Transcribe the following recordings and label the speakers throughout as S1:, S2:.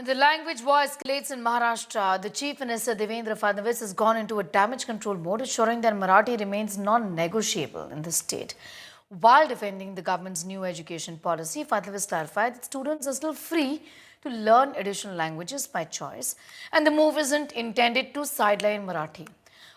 S1: The language war escalates in Maharashtra. The Chief Minister Devendra Fadnavis has gone into a damage control mode, assuring that Marathi remains non-negotiable in the state. While defending the government's new education policy, Fadnavis clarified that students are still free to learn additional languages by choice, and the move isn't intended to sideline Marathi.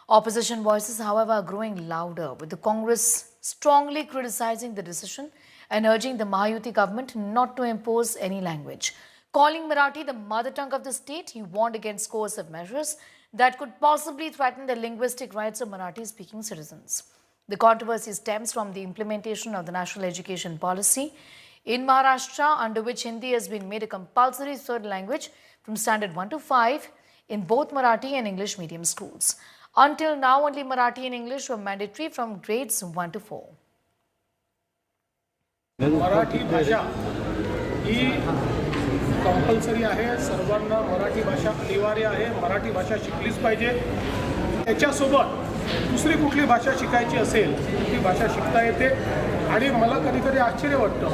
S1: Opposition voices, however, are growing louder, with the Congress strongly criticizing the decision and urging the Mahayuti government not to impose any language. Calling Marathi the mother tongue of the state, he warned against coercive measures that could possibly threaten the linguistic rights of Marathi-speaking citizens. The controversy stems from the implementation of the national education policy in Maharashtra, under which Hindi has been made a compulsory third language from standard 1 to 5 in both Marathi and English medium schools. Until now, only Marathi and English were mandatory from grades 1 to 4.
S2: Marathi भाषा ही compulsory आहे. सर्वांना मराठी भाषा अनिवार्य आहे. मराठी भाषा शिकलीच पाहिजे. त्याच्यासोबत दुसरी कुठली भाषा शिकायची असेल ती भाषा शिकता येते. आणि मला कधी कधी आश्चर्य वाटतं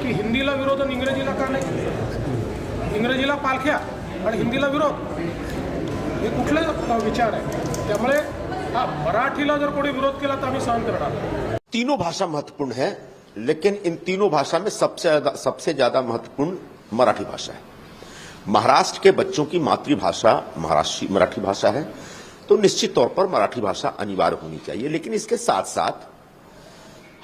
S2: की हिंदीला विरोध आणि इंग्रजीला का नाही. इंग्रजीला पालख्या आणि हिंदीला विरोध, हे कुठले विचार आहे. त्यामुळे मराठीला जर कोणी विरोध केला तर आम्ही सहन करणार.
S3: तीनों भाषा महत्वपूर्ण है, लेकिन इन तीनों भाषा में सबसे ज्यादा महत्वपूर्ण मराठी भाषा है. महाराष्ट्र के बच्चों की मातृभाषा मराठी भाषा है, तो निश्चित तौर पर मराठी भाषा अनिवार्य होनी चाहिए. लेकिन इसके साथ साथ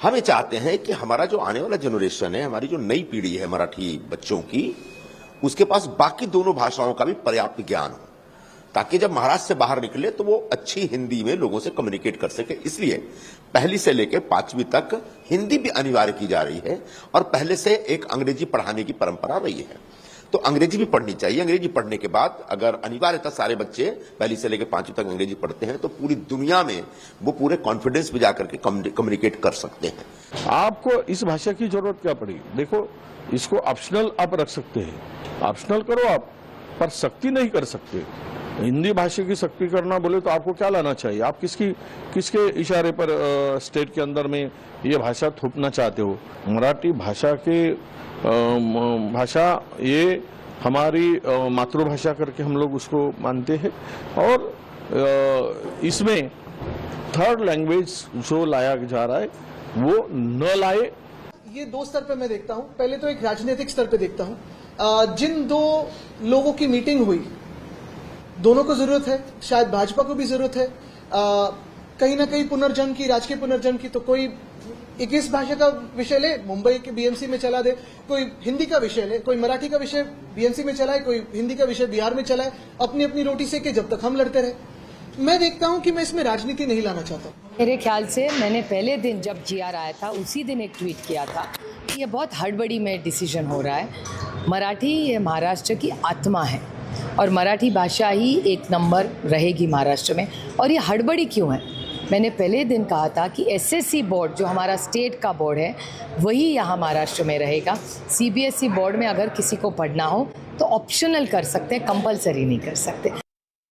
S3: हम ये चाहते हैं कि हमारा जो आने वाला जनरेशन है, हमारी जो नई पीढ़ी है मराठी बच्चों की, उसके पास बाकी दोनों भाषाओं का भी पर्याप्त ज्ञान हो, ताकि जब महाराष्ट्र से बाहर निकले तो वो अच्छी हिंदी में लोगों से कम्युनिकेट कर सके. इसलिए पहली से लेकर 5वीं तक हिंदी भी अनिवार्य की जा रही है, और पहले से एक अंग्रेजी पढ़ाने की परंपरा रही है. तो अंग्रेजी भी पढ़नी चाहिए. अंग्रेजी पढ़ने के बाद अगर अनिवार्यतः सारे बच्चे पहली से लेकर 5वीं तक अंग्रेजी पढ़ते हैं तो पूरी दुनिया में वो पूरे कॉन्फिडेंस में जाकर के कम्युनिकेट कर सकते हैं.
S4: आपको इस भाषा की जरूरत क्या पड़ी? देखो, इसको ऑप्शनल आप रख सकते हैं, ऑप्शनल करो आप, पर सख्ती नहीं कर सकते. हिंदी भाषा की सख्ती करना बोले तो आपको क्या लाना चाहिए? आप किसके इशारे पर स्टेट के अंदर में ये भाषा थोपना चाहते हो? मराठी भाषा ये हमारी मातृभाषा करके हम लोग उसको मानते हैं, और इसमें थर्ड लैंग्वेज जो लाया जा रहा है वो न लाए.
S5: ये दो स्तर पे मैं देखता हूँ. पहले तो एक राजनीतिक स्तर पे देखता हूँ. जिन दो लोगों की मीटिंग हुई, दोनों को जरूरत है, शायद भाजपा को भी जरूरत है कहीं ना कहीं पुनर्जन्म की, राजकीय पुनर्जन्म की. तो कोई 21 भाषा का विषय ले, मुंबई के बीएमसी में चला दे. कोई हिंदी का विषय ले, कोई मराठी का विषय बीएमसी में चलाए, कोई हिंदी का विषय बिहार में चलाए. अपनी अपनी रोटी सेके जब तक हम लड़ते रहे. मैं देखता हूं कि मैं इसमें राजनीति नहीं लाना चाहता.
S6: मेरे ख्याल से मैंने पहले दिन जब जीआर आया था उसी दिन एक ट्वीट किया था कि ये बहुत हड़बड़ी में डिसीजन हो रहा है. मराठी ये महाराष्ट्र की आत्मा है और मराठी भाषा ही एक नंबर रहेगी महाराष्ट्र में. और ये हड़बड़ी क्यों है? मैंने पहले दिन कहा था कि एसएससी बोर्ड जो हमारा स्टेट का बोर्ड है वही यहाँ महाराष्ट्र में रहेगा. सीबीएसई बोर्ड में अगर किसी को पढ़ना हो तो ऑप्शनल कर सकते हैं, कंपलसरी नहीं कर सकते.